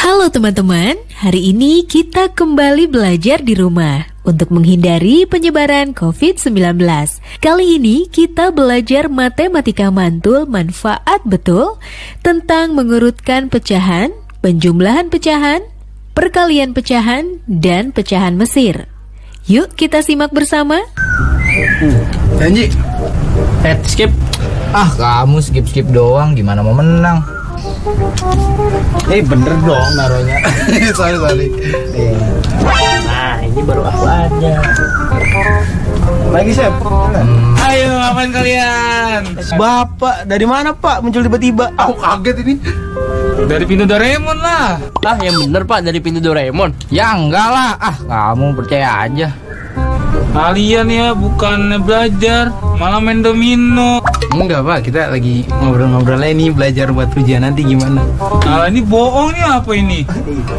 Halo teman-teman, hari ini kita kembali belajar di rumah untuk menghindari penyebaran COVID-19. Kali ini kita belajar matematika mantul manfaat betul tentang mengurutkan pecahan, penjumlahan pecahan, perkalian pecahan, dan pecahan Mesir. Yuk kita simak bersama. Janji. Skip. Kamu skip doang, gimana mau menang? Bener dong naruhnya. sorry. Nah, ini baru aku aja. Lagi, Chef. Ayo, ngapain kalian? Bapak, dari mana Pak muncul tiba-tiba? Aku kaget ini. Dari pintu Doraemon lah. Yang bener Pak, dari pintu Doraemon. Ya enggak lah. Kamu percaya aja. Kalian ya bukan belajar, malah main domino. Enggak Pak, kita lagi ngobrol-ngobrol nih, belajar buat ujian nanti gimana. Nah, ini bohong nih apa ini?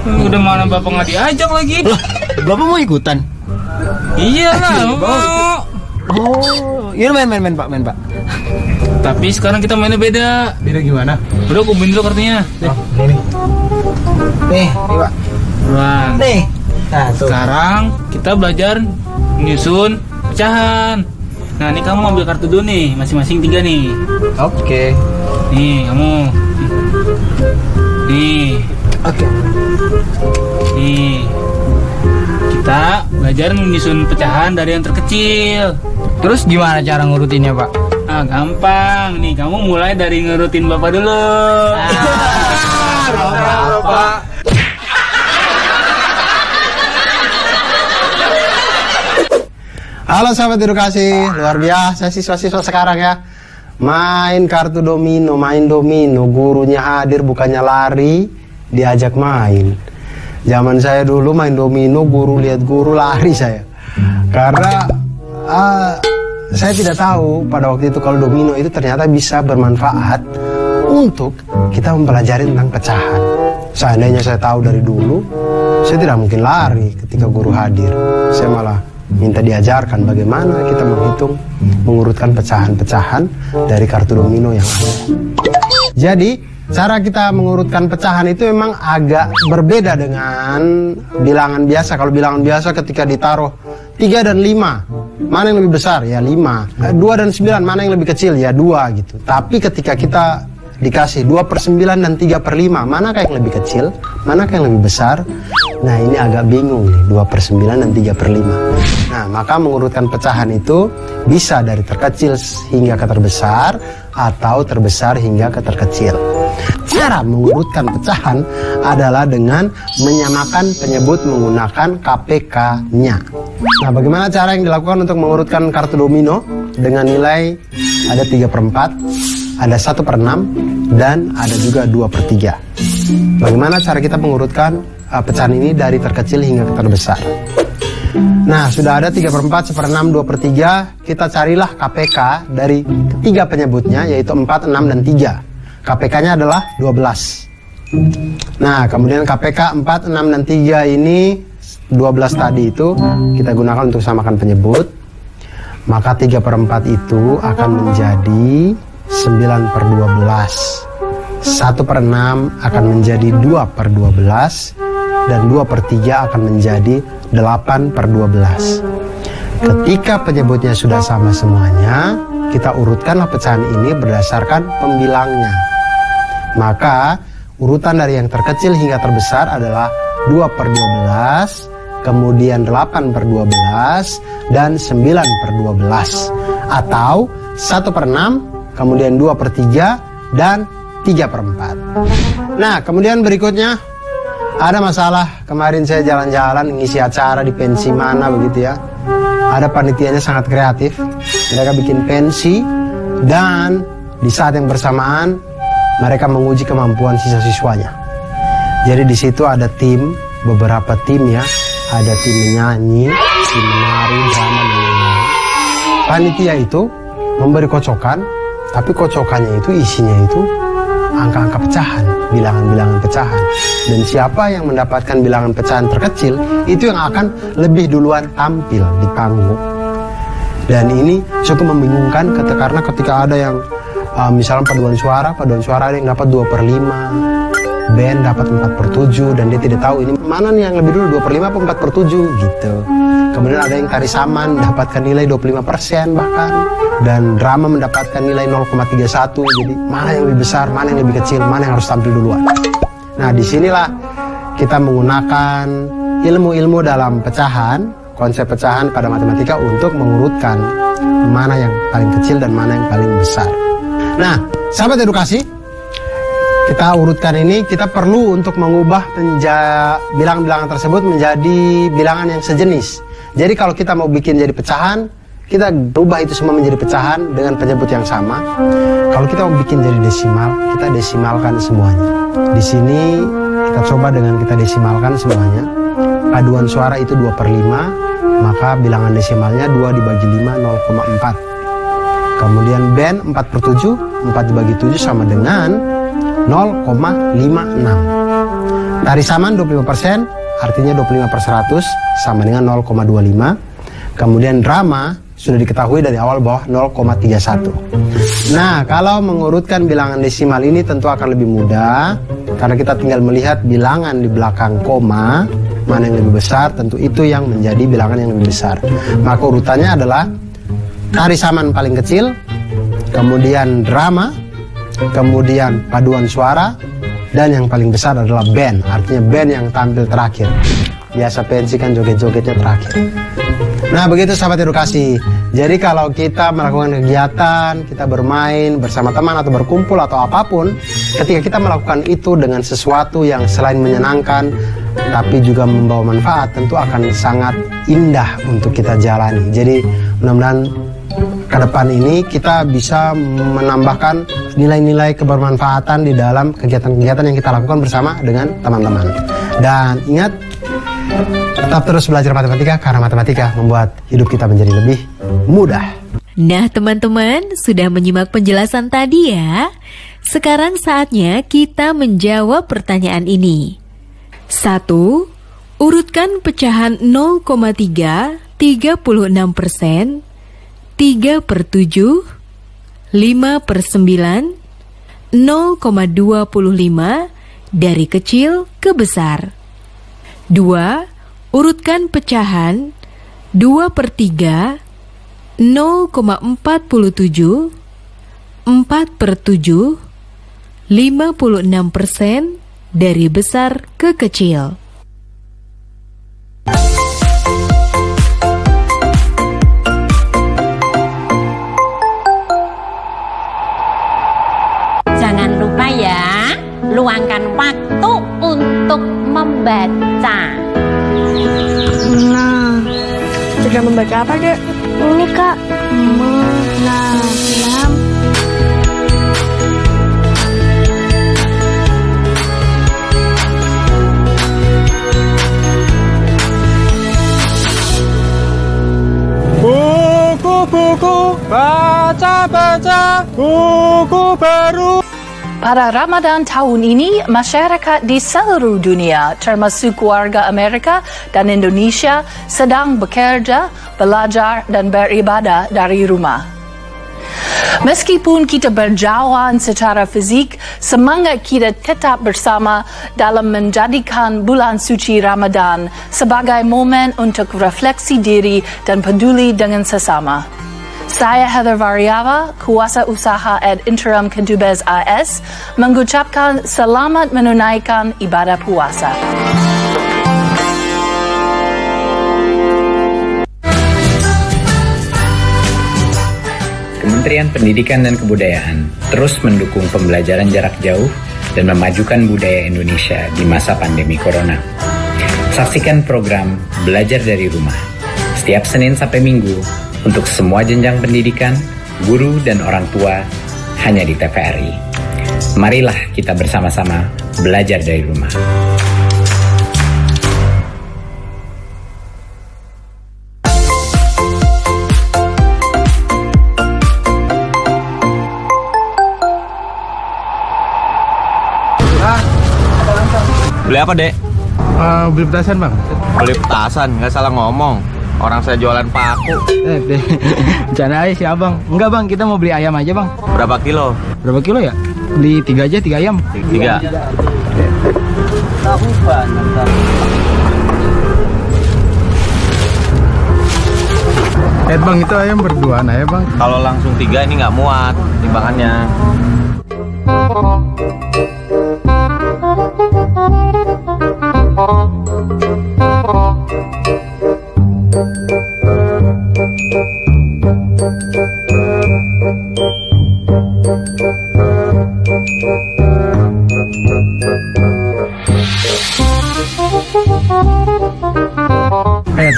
Udah mana Bapak nggak diajak lagi? Loh, Bapak mau ikutan? Iyalah, mau. Oh, iya main Pak. Tapi sekarang kita mainnya beda. Beda gimana? Udah kumpulin dulu kartunya. Nih Pak. Buruan. Nih. Nah, Sekarang kita belajar menyusun pecahan. Nah, ini kamu ambil kartu dulu nih, masing-masing 3 nih. Oke. Nih, kamu. Nih. Oke. Nih. Kita belajar menyusun pecahan dari yang terkecil. Terus gimana cara ngurutinnya Pak? Gampang. Nih, kamu mulai dari ngurutin Bapak dulu. Bapak. Halo sahabat edukasi, luar biasa siswa-siswa sekarang ya. Main kartu domino, gurunya hadir bukannya lari, diajak main. Zaman saya dulu main domino, guru lihat guru lari saya. Karena saya tidak tahu pada waktu itu kalau domino itu ternyata bisa bermanfaat untuk kita mempelajari tentang pecahan. Seandainya saya tahu dari dulu, saya tidak mungkin lari ketika guru hadir. Saya malah minta diajarkan bagaimana kita mengurutkan pecahan-pecahan dari kartu domino yang ada. Jadi cara kita mengurutkan pecahan itu memang agak berbeda dengan bilangan biasa. Kalau bilangan biasa ketika ditaruh 3 dan 5, mana yang lebih besar? Ya 5. 2 dan 9, mana yang lebih kecil? Ya 2 gitu. Tapi ketika kita dikasih 2/9 dan 3/5, manakah yang lebih kecil, manakah yang lebih besar? Nah, ini agak bingung nih, 2/9 dan 3/5. Nah, maka mengurutkan pecahan itu bisa dari terkecil hingga ke terbesar atau terbesar hingga ke terkecil. Cara mengurutkan pecahan adalah dengan menyamakan penyebut menggunakan KPK-nya. Nah, bagaimana cara yang dilakukan untuk mengurutkan kartu domino dengan nilai ada 3/4, ada 1/6, dan ada juga 2/3. Bagaimana cara kita mengurutkan pecahan ini dari terkecil hingga ke terbesar? Nah, sudah ada 3/4, 1/6, 2/3. Kita carilah KPK dari ketiga penyebutnya, yaitu 4, 6, dan 3. KPK-nya adalah 12. Nah, kemudian KPK 4, 6, dan 3 ini 12 tadi itu kita gunakan untuk samakan penyebut. Maka 3/4 itu akan menjadi 9/12. 1/6 akan menjadi 2/12, dan 2/3 akan menjadi 8/12. Ketika penyebutnya sudah sama semuanya, kita urutkanlah pecahan ini berdasarkan pembilangnya. Maka urutan dari yang terkecil hingga terbesar adalah 2/12, kemudian 8/12, dan 9/12. Atau 1/6, kemudian 2/3, dan 3/4. Nah, kemudian berikutnya ada masalah. Kemarin saya jalan-jalan ngisi acara di pensi mana begitu ya. Ada panitianya sangat kreatif. Mereka bikin pensi, dan di saat yang bersamaan mereka menguji kemampuan siswa-siswanya. Jadi di situ ada beberapa tim ya. Ada tim menyanyi, tim menari, drama, dan lain-lain. Panitia itu memberi kocokan, tapi kocokannya itu isinya itu angka-angka pecahan, bilangan-bilangan pecahan. Dan siapa yang mendapatkan bilangan pecahan terkecil, itu yang akan lebih duluan tampil di panggung. Dan ini cukup membingungkan karena ketika ada yang misalnya paduan suara ada yang dapat 2/5, Ben dapat 4/7 dan dia tidak tahu ini mana nih yang lebih dulu 2/5 apa 4/7 gitu. Kemudian ada yang tari saman mendapatkan nilai 25% bahkan, dan drama mendapatkan nilai 0,31. Jadi mana yang lebih besar, mana yang lebih kecil, mana yang harus tampil duluan. Nah, disinilah kita menggunakan ilmu-ilmu dalam pecahan, konsep pecahan pada matematika untuk mengurutkan mana yang paling kecil dan mana yang paling besar. Nah, sahabat edukasi, kita urutkan ini, kita perlu untuk mengubah bilangan-bilangan tersebut menjadi bilangan yang sejenis. Jadi kalau kita mau bikin jadi pecahan, kita rubah itu semua menjadi pecahan dengan penyebut yang sama. Kalau kita mau bikin jadi desimal, kita desimalkan semuanya. Di sini kita coba dengan kita desimalkan semuanya. Paduan suara itu 2/5, maka bilangan desimalnya 2 dibagi 5, 0,4. Kemudian Ben 4/7, 4 dibagi 7 sama dengan 0,56. Tari saman 25%, artinya 25/100 sama dengan 0,25. Kemudian drama sudah diketahui dari awal bahwa 0,31. Nah, kalau mengurutkan bilangan desimal ini tentu akan lebih mudah, karena kita tinggal melihat bilangan di belakang koma, mana yang lebih besar, tentu itu yang menjadi bilangan yang lebih besar. Maka urutannya adalah tari saman paling kecil, kemudian drama, kemudian paduan suara, dan yang paling besar adalah band, artinya band yang tampil terakhir. Biasa pensi kan joget-jogetnya terakhir. Nah, begitu sahabat edukasi. Jadi kalau kita melakukan kegiatan, kita bermain bersama teman atau berkumpul atau apapun, ketika kita melakukan itu dengan sesuatu yang selain menyenangkan tapi juga membawa manfaat, tentu akan sangat indah untuk kita jalani. Jadi mudah-mudahan ke depan ini kita bisa menambahkan nilai-nilai kebermanfaatan di dalam kegiatan-kegiatan yang kita lakukan bersama dengan teman-teman. Dan ingat, tetap terus belajar matematika, karena matematika membuat hidup kita menjadi lebih mudah. Nah teman-teman, sudah menyimak penjelasan tadi ya? Sekarang saatnya kita menjawab pertanyaan ini. 1. Urutkan pecahan 0,3, 36%, 3/7, 5/9, 0,25 dari kecil ke besar. 2. Urutkan pecahan 2/3, 0,47, 4/7, 56% dari besar ke kecil. Jangan lupa ya, luangkan waktu untuk membaca. Nah, sudah membaca apa, Dek? Ini, Kak. Menanam. Buku-buku, baca-baca, buku baru. Pada Ramadan tahun ini, masyarakat di seluruh dunia, termasuk warga Amerika dan Indonesia, sedang bekerja, belajar, dan beribadah dari rumah. Meskipun kita berjauhan secara fisik, semangat kita tetap bersama dalam menjadikan bulan suci Ramadan sebagai momen untuk refleksi diri dan peduli dengan sesama. Saya Heather Variava, kuasa usaha @interim Kedubes AS, mengucapkan selamat menunaikan ibadah puasa. Kementerian Pendidikan dan Kebudayaan terus mendukung pembelajaran jarak jauh dan memajukan budaya Indonesia di masa pandemi Corona. Saksikan program Belajar dari Rumah setiap Senin sampai Minggu untuk semua jenjang pendidikan, guru, dan orang tua hanya di TVRI. Marilah kita bersama-sama belajar dari rumah. Beli apa, Dek? Beli petasan, Bang. Beli petasan, nggak salah ngomong. Orang saya jualan paku. Bercanda aja sih abang. Enggak bang, kita mau beli ayam aja bang. Berapa kilo? Berapa kilo ya? Beli 3 aja, 3 ayam. 3. Tahu banyak. Bang, itu ayam berduaan ya bang? Kalau langsung 3 ini nggak muat timbangannya.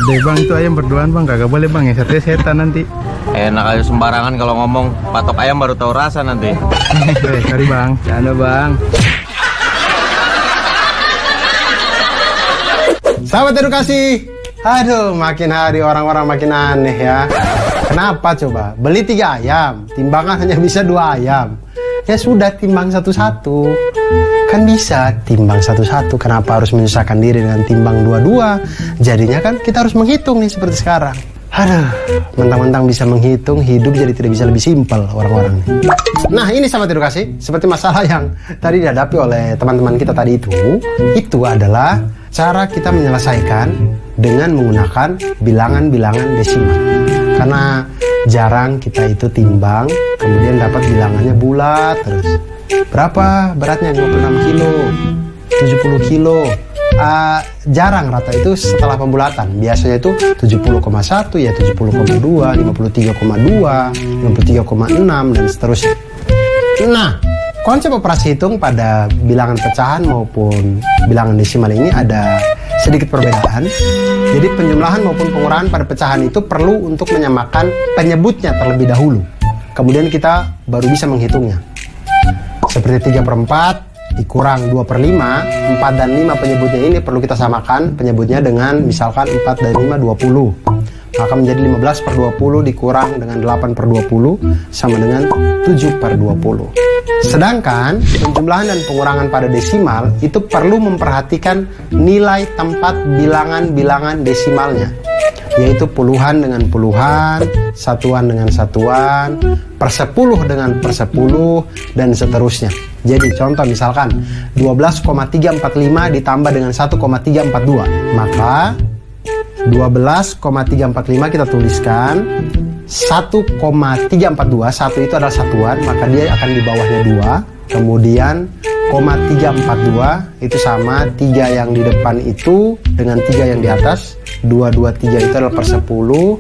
Deh bang, itu ayam berduaan bang, kagak boleh bang, ya setan nanti. Enak aja sembarangan kalau ngomong, patok ayam baru tahu rasa nanti. Sorry bang, Canda bang. Sahabat edukasi, aduh makin hari orang-orang makin aneh ya. Kenapa coba? Beli 3 ayam, timbangan hanya bisa 2 ayam. Ya sudah, timbang satu-satu. Kan bisa timbang satu-satu, kenapa harus menyusahkan diri dengan timbang 2-2? Jadinya kan kita harus menghitung nih seperti sekarang. Aduh, mentang-mentang bisa menghitung, hidup jadi tidak bisa lebih simpel orang-orang nih. Nah ini sahabat edukasi, seperti masalah yang tadi dihadapi oleh teman-teman kita tadi itu adalah cara kita menyelesaikan dengan menggunakan bilangan-bilangan desimal. Karena jarang kita itu timbang, kemudian dapat bilangannya bulat terus. Berapa beratnya? 56 kilo, 70 kilo. Jarang rata itu setelah pembulatan. Biasanya itu 70,1, ya 70,2, 53,2, 53,6 dan seterusnya. Nah, konsep operasi hitung pada bilangan pecahan maupun bilangan desimal ini ada sedikit perbedaan. Jadi penjumlahan maupun pengurangan pada pecahan itu perlu untuk menyamakan penyebutnya terlebih dahulu. Kemudian kita baru bisa menghitungnya. Seperti 3/4 dikurang 2/5, 4 dan 5 penyebutnya ini perlu kita samakan penyebutnya dengan misalkan 4 dan 5 20. Maka menjadi 15/20 dikurang dengan 8/20 sama dengan 7/20. Sedangkan penjumlahan dan pengurangan pada desimal itu perlu memperhatikan nilai tempat bilangan-bilangan desimalnya, yaitu puluhan dengan puluhan, satuan dengan satuan, per-10 dengan per-10, dan seterusnya. Jadi contoh misalkan 12,345 ditambah dengan 1,342, maka 12,345 kita tuliskan 1,342, 1 itu adalah satuan, maka dia akan di bawahnya 2, kemudian 0,342 itu sama 3 yang di depan itu dengan 3 yang di atas, 223 itu adalah per 10,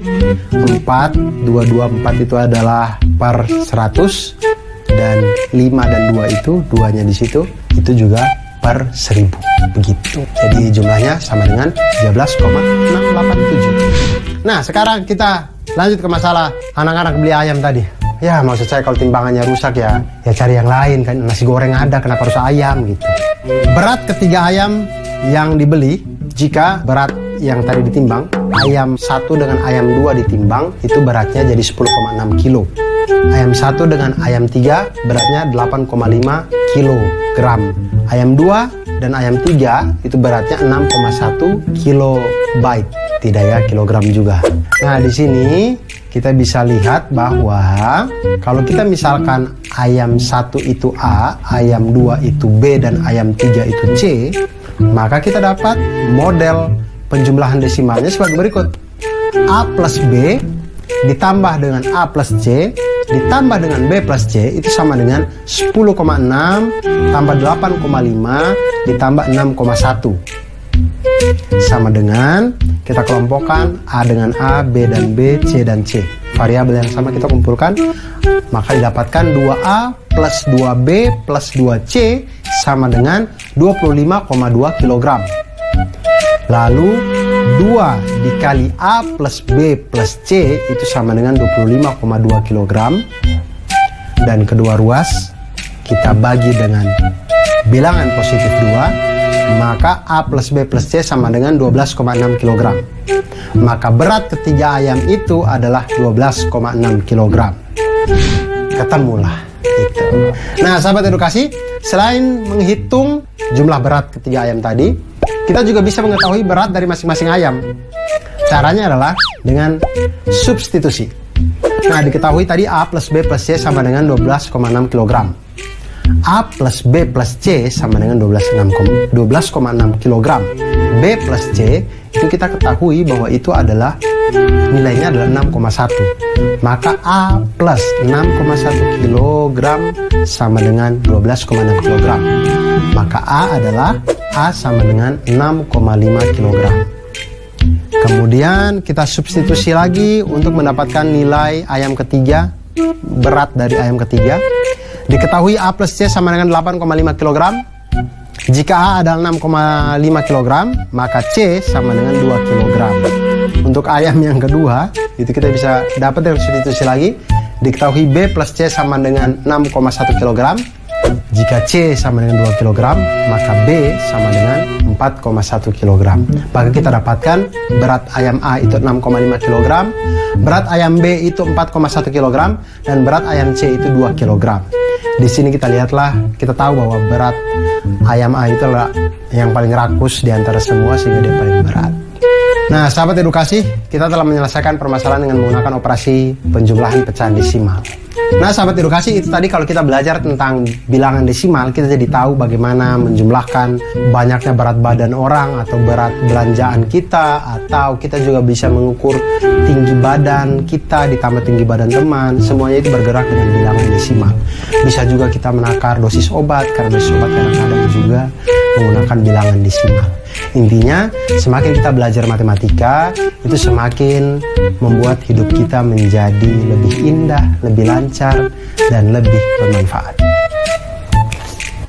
4, 224 itu adalah per 100, dan 5 dan 2 itu, 2-nya di situ, itu juga per 1000, begitu. Jadi jumlahnya sama dengan 13,687. Nah sekarang kita lanjut ke masalah anak-anak beli ayam tadi. Ya maksud saya kalau timbangannya rusak ya cari yang lain kan, nasi goreng ada, kenapa harus ayam gitu. Berat ketiga ayam yang dibeli, jika berat yang tadi ditimbang, ayam 1 dengan ayam 2 ditimbang, itu beratnya jadi 10,6 kilo. Ayam 1 dengan ayam 3 beratnya 8,5 kilogram. Ayam 2 dan ayam 3 itu beratnya 6,1 kilobyte. Tidak ya, kilogram juga. Nah, di sini kita bisa lihat bahwa kalau kita misalkan ayam 1 itu A, ayam 2 itu B, dan ayam 3 itu C, maka kita dapat model penjumlahan desimalnya sebagai berikut. A plus B ditambah dengan A plus C ditambah dengan B plus C itu sama dengan 10,6 tambah 8,5 ditambah 6,1 sama dengan, kita kelompokkan A dengan A, B dan B, C dan C. Variabel yang sama kita kumpulkan, maka didapatkan 2A plus 2B plus 2C sama dengan 25,2 kg. Lalu 2 dikali A plus B plus C itu sama dengan 25,2 kg. Dan kedua ruas kita bagi dengan bilangan positif 2, maka A plus B plus C sama dengan 12,6 kg. Maka berat ketiga ayam itu adalah 12,6 kg. Ketemulah itu. Nah sahabat edukasi, selain menghitung jumlah berat ketiga ayam tadi, kita juga bisa mengetahui berat dari masing-masing ayam. Caranya adalah dengan substitusi. Nah diketahui tadi A plus B plus C sama dengan 12,6 kg. A plus B plus C sama dengan 12,6 kg. B plus C itu kita ketahui bahwa itu adalah nilainya adalah 6,1. Maka A plus 6,1 kg sama dengan 12,6 kg. Maka A adalah A sama dengan 6,5 kg. Kemudian kita substitusi lagi untuk mendapatkan nilai ayam ketiga, berat dari ayam ketiga. Diketahui A plus C sama dengan 8,5 kg. Jika A adalah 6,5 kg, maka C sama dengan 2 kg. Untuk ayam yang kedua, itu kita bisa dapat dari substitusi lagi. Diketahui B plus C sama dengan 6,1 kg. Jika C sama dengan 2 kg, maka B sama dengan 4,1 kg. Maka kita dapatkan berat ayam A itu 6,5 kg, berat ayam B itu 4,1 kg, dan berat ayam C itu 2 kg. Di sini kita lihatlah, kita tahu bahwa berat ayam A itu adalah yang paling rakus di antara semua sehingga dia paling berat. Nah, sahabat edukasi, kita telah menyelesaikan permasalahan dengan menggunakan operasi penjumlahan pecahan desimal. Nah, sahabat edukasi, itu tadi kalau kita belajar tentang bilangan desimal, kita jadi tahu bagaimana menjumlahkan banyaknya berat badan orang atau berat belanjaan kita, atau kita juga bisa mengukur tinggi badan kita ditambah tinggi badan teman. Semuanya itu bergerak dengan bilangan desimal. Bisa juga kita menakar dosis obat, karena dosis obat kadang-kadang juga menggunakan bilangan desimal. Intinya, semakin kita belajar matematika, itu semakin membuat hidup kita menjadi lebih indah, lebih lancar, dan lebih bermanfaat.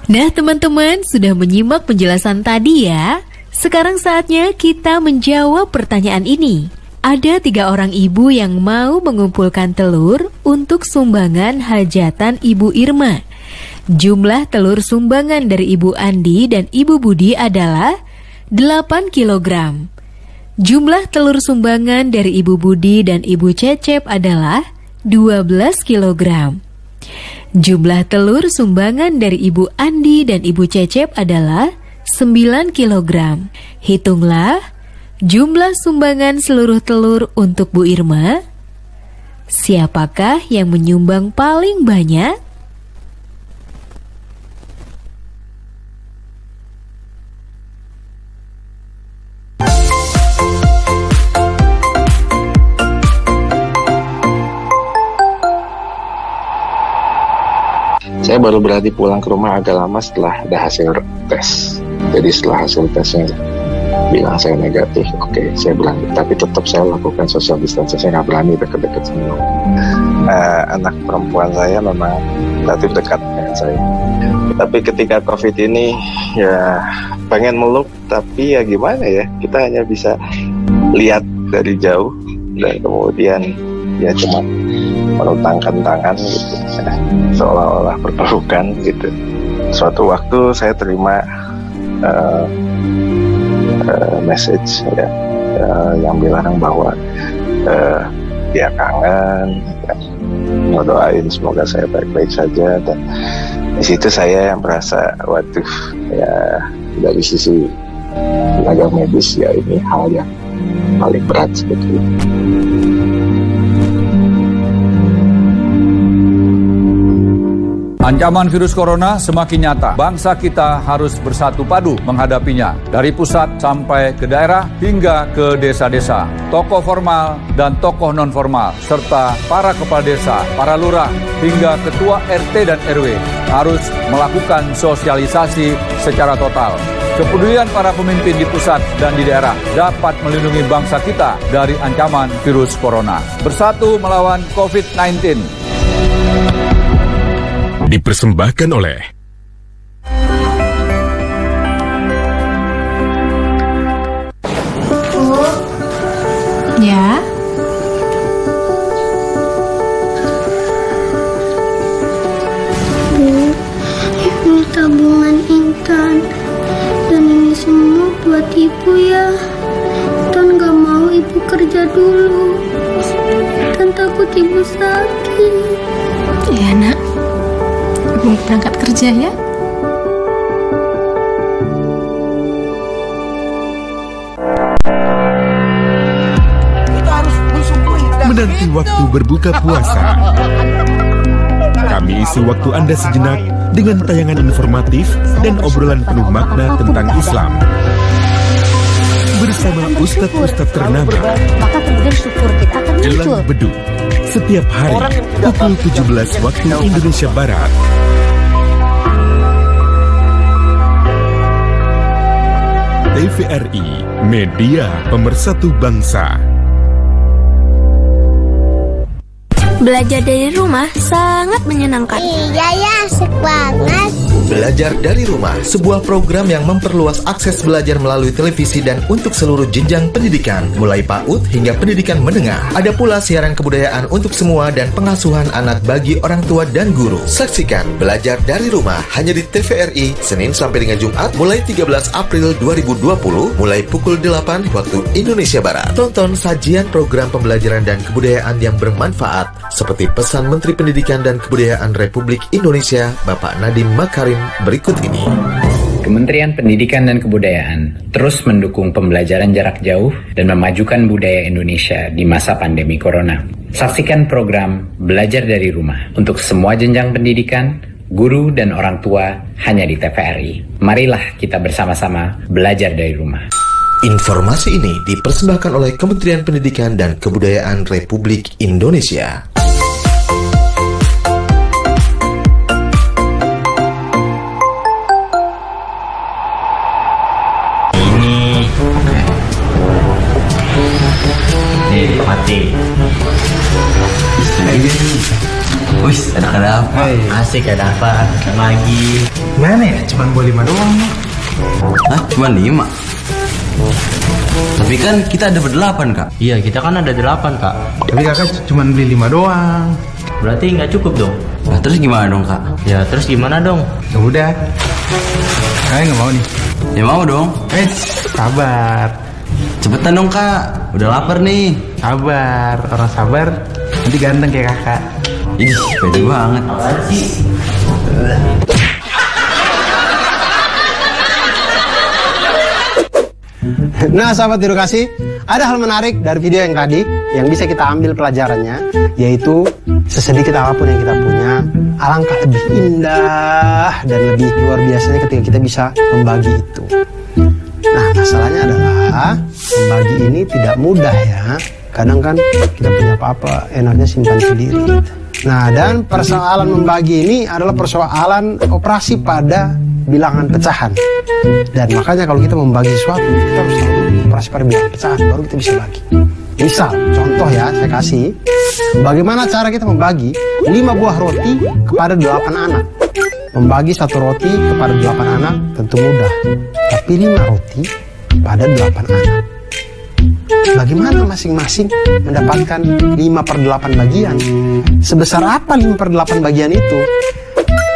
Nah, teman-teman sudah menyimak penjelasan tadi ya. Sekarang saatnya kita menjawab pertanyaan ini. Ada 3 orang ibu yang mau mengumpulkan telur untuk sumbangan hajatan Ibu Irma. Jumlah telur sumbangan dari Ibu Andi dan Ibu Budi adalah 8 kg. Jumlah telur sumbangan dari Ibu Budi dan Ibu Cecep adalah 12 kg. Jumlah telur sumbangan dari Ibu Andi dan Ibu Cecep adalah 9 kg. Hitunglah jumlah sumbangan seluruh telur untuk Bu Irma. Siapakah yang menyumbang paling banyak? Saya baru berani pulang ke rumah agak lama setelah ada hasil tes. Jadi setelah hasil tesnya bilang saya negatif, oke, saya berani. Tapi tetap saya lakukan social distancing, saya nggak berani dekat-dekat sama anak perempuan saya memang relatif dekat dengan saya. Tapi ketika COVID ini ya pengen meluk, tapi ya gimana ya, kita hanya bisa lihat dari jauh dan kemudian ya cuma menutangkan tangan gitu, seolah-olah berpelukan gitu. Suatu waktu saya terima message ya, yang bilang bahwa dia kangen, ya, mau doain semoga saya baik-baik saja. Dan di situ saya yang merasa, waduh ya, dari sisi tenaga medis ya ini hal yang paling berat sebetulnya. Ancaman virus corona semakin nyata. Bangsa kita harus bersatu padu menghadapinya. Dari pusat sampai ke daerah hingga ke desa-desa. Tokoh formal dan tokoh non-formal, serta para kepala desa, para lurah, hingga ketua RT dan RW harus melakukan sosialisasi secara total. Kepedulian para pemimpin di pusat dan di daerah dapat melindungi bangsa kita dari ancaman virus corona. Bersatu melawan COVID-19. Dipersembahkan oleh Ya. Bu, ini tabungan Intan. Dan ini semua buat ibu ya. Intan gak mau ibu kerja dulu. Intan takut ibu sakit. Iya nak, ibu berangkat kerja ya. Menanti waktu berbuka puasa. Kami isi waktu Anda sejenak dengan tayangan informatif dan obrolan penuh makna tentang Islam. Bersama ustadz-ustadz ternama, maka kemudian syukur kita akan muncul. Jelang Beduk, setiap hari pukul 17 waktu Indonesia Barat. TVRI, media pemersatu bangsa. Belajar dari rumah sangat menyenangkan. Iya ya, asik banget. Belajar dari rumah, sebuah program yang memperluas akses belajar melalui televisi dan untuk seluruh jenjang pendidikan, mulai PAUD hingga pendidikan menengah. Ada pula siaran kebudayaan untuk semua dan pengasuhan anak bagi orang tua dan guru. Saksikan Belajar dari Rumah hanya di TVRI, Senin sampai dengan Jumat, mulai 13 April 2020, mulai pukul 8 waktu Indonesia Barat. Tonton sajian program pembelajaran dan kebudayaan yang bermanfaat, seperti pesan Menteri Pendidikan dan Kebudayaan Republik Indonesia, Bapak Nadiem Makarim berikut ini. Kementerian Pendidikan dan Kebudayaan terus mendukung pembelajaran jarak jauh dan memajukan budaya Indonesia di masa pandemi Corona. Saksikan program Belajar dari Rumah untuk semua jenjang pendidikan, guru dan orang tua hanya di TVRI. Marilah kita bersama-sama belajar dari rumah. Informasi ini dipersembahkan oleh Kementerian Pendidikan dan Kebudayaan Republik Indonesia. Nih, mati. Wis, ada apa? Asik, ada apa? Lagi. Mana ya? Cuman bawa 5 doang. Hah? Cuman 5? Tapi kan kita ada berdelapan, Kak. Iya, kita kan ada 8, Kak. Tapi kakak cuma beli 5 doang. Berarti nggak cukup dong. Nah, terus gimana dong, Kak? Ya, terus gimana dong? Ya udah. Kalian nggak mau nih? Ya mau dong. Sabar. Cepetan dong, Kak. Udah lapar nih. Sabar. Orang sabar nanti ganteng kayak kakak. Ih, pede banget. Apaan sih? Nah, sahabat edukasi, ada hal menarik dari video yang tadi yang bisa kita ambil pelajarannya, yaitu sesedikit apapun yang kita punya, alangkah lebih indah dan lebih luar biasanya ketika kita bisa membagi itu. Nah, masalahnya adalah membagi ini tidak mudah ya. Kadang kan kita punya apa-apa, enaknya simpan sendiri. Nah, dan persoalan membagi ini adalah persoalan operasi pada bilangan pecahan. Dan makanya kalau kita membagi sesuatu, kita harus selalu operasi pada bilangan pecahan, baru kita bisa bagi. Misal, contoh ya, saya kasih. Bagaimana cara kita membagi 5 buah roti kepada 8 anak? Membagi 1 roti kepada 8 anak tentu mudah. Tapi 5 roti pada 8 anak. Bagaimana masing-masing mendapatkan 5/8 bagian? Sebesar apa 5/8 bagian itu?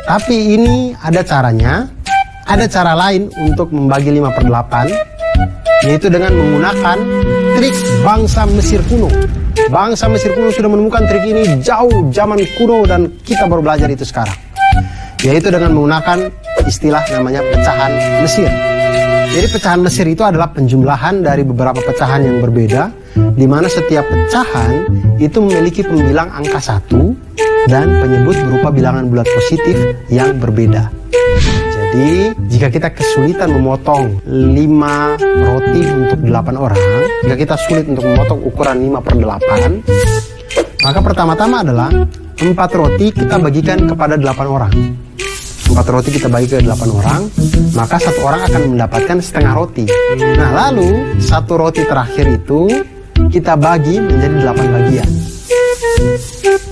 Tapi ini ada caranya. Ada cara lain untuk membagi 5/8, yaitu dengan menggunakan trik bangsa Mesir kuno. Bangsa Mesir kuno sudah menemukan trik ini jauh zaman kuno dan kita baru belajar itu sekarang. Yaitu dengan menggunakan istilah namanya pecahan Mesir. Jadi pecahan Mesir itu adalah penjumlahan dari beberapa pecahan yang berbeda, di mana setiap pecahan itu memiliki pembilang angka 1 dan penyebut berupa bilangan bulat positif yang berbeda. Jadi, jika kita kesulitan memotong 5 roti untuk 8 orang, jika kita sulit untuk memotong ukuran 5/8, maka pertama-tama adalah 4 roti kita bagikan kepada 8 orang. 4 roti kita bagi ke 8 orang, maka 1 orang akan mendapatkan setengah roti. Nah, lalu 1 roti terakhir itu kita bagi menjadi 8 bagian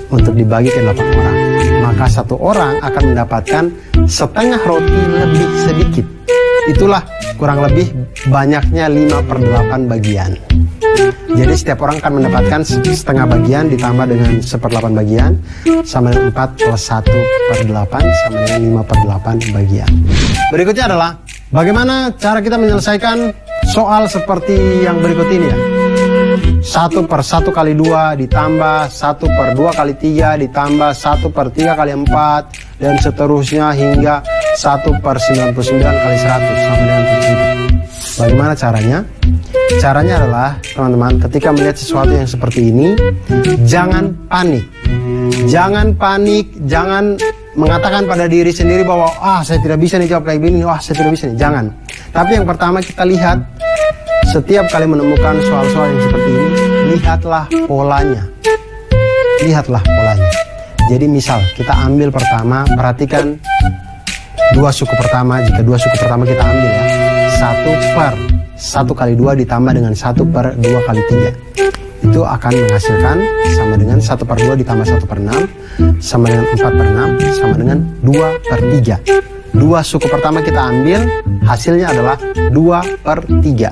untuk dibagi ke 8 orang. Maka 1 orang akan mendapatkan setengah roti lebih sedikit. Itulah kurang lebih banyaknya 5/8 bagian. Jadi setiap orang akan mendapatkan setengah bagian ditambah dengan 1/8 bagian sama dengan 4 plus 1/8 sama dengan 5/8 bagian. Berikutnya adalah bagaimana cara kita menyelesaikan soal seperti yang berikut ini ya. 1/1 kali 2 ditambah 1/2 kali 3 ditambah 1/3 kali 4 dan seterusnya hingga 1/99 kali 100 sama dengan 7. Bagaimana caranya? Caranya adalah teman-teman, ketika melihat sesuatu yang seperti ini, jangan panik. Jangan panik, jangan mengatakan pada diri sendiri bahwa saya tidak bisa nih jawab kayak gini, saya tidak bisa nih. Jangan. Tapi yang pertama kita lihat, setiap kali menemukan soal-soal yang seperti ini, lihatlah polanya. Lihatlah polanya. Jadi misal kita ambil pertama, perhatikan 2 suku pertama. Jika 2 suku pertama kita ambil ya, 1 kali 2 ditambah dengan 1 per 2 kali 3. Itu akan menghasilkan sama dengan 1 per 2 ditambah 1 per 6, sama dengan 4 per 6, sama dengan 2 per 3. 2 suku pertama kita ambil, hasilnya adalah 2 per 3.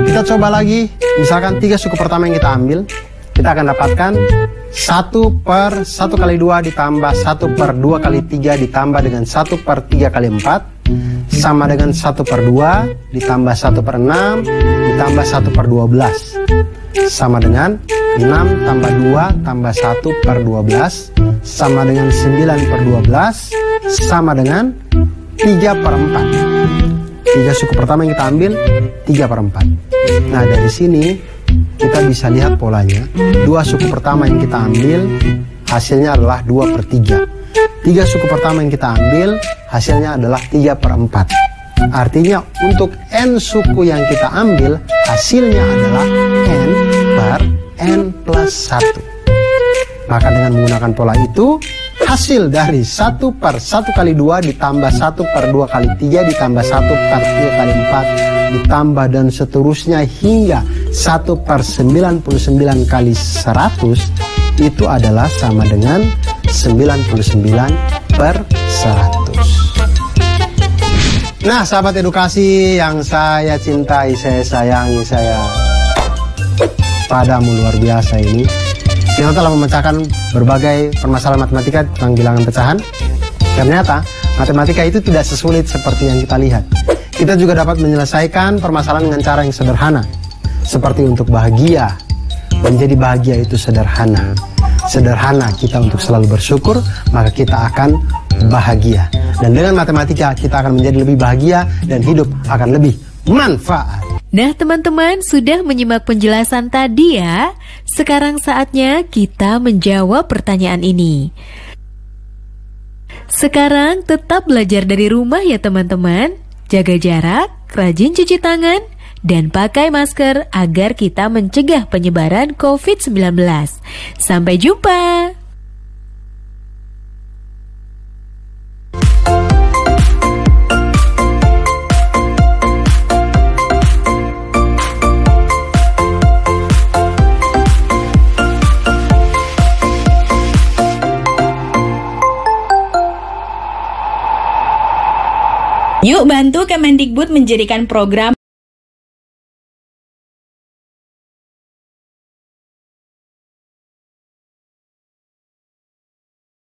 Kita coba lagi, misalkan 3 suku pertama yang kita ambil, kita akan dapatkan 1 per 1 kali 2 ditambah 1 per 2 kali 3 ditambah dengan 1 per 3 kali 4, sama dengan 1 per 2 ditambah 1 per 6 ditambah 1 per 12, sama dengan 6 tambah 2 tambah 1 per 12, sama dengan 9 per 12, sama dengan 3 per 4. 3 suku pertama yang kita ambil, 3 per 4. Nah, dari sini kita bisa lihat polanya. 2 suku pertama yang kita ambil, hasilnya adalah 2 per 3. 3 suku pertama yang kita ambil, hasilnya adalah 3 per 4. Artinya untuk N suku yang kita ambil, hasilnya adalah N per N plus 1. Maka dengan menggunakan pola itu, hasil dari 1 per 1 kali 2 ditambah 1 per 2 kali 3 ditambah 1 per 3 kali 4 ditambah dan seterusnya hingga 1 per 99 kali 100 itu adalah sama dengan 99 per 100. Nah, sahabat edukasi yang saya cintai, saya sayangi, saya padamu luar biasa ini, kita telah memecahkan berbagai permasalahan matematika tentang bilangan pecahan. Ternyata matematika itu tidak sesulit seperti yang kita lihat. Kita juga dapat menyelesaikan permasalahan dengan cara yang sederhana. Seperti untuk bahagia, menjadi bahagia itu sederhana. Sederhana kita untuk selalu bersyukur, maka kita akan bahagia. Dan dengan matematika kita akan menjadi lebih bahagia dan hidup akan lebih manfaat. Nah teman-teman, sudah menyimak penjelasan tadi ya. Sekarang saatnya kita menjawab pertanyaan ini. Sekarang tetap belajar dari rumah ya teman-teman. Jaga jarak, rajin cuci tangan, dan pakai masker agar kita mencegah penyebaran COVID-19. Sampai jumpa! Yuk bantu Kemendikbud menjadikan program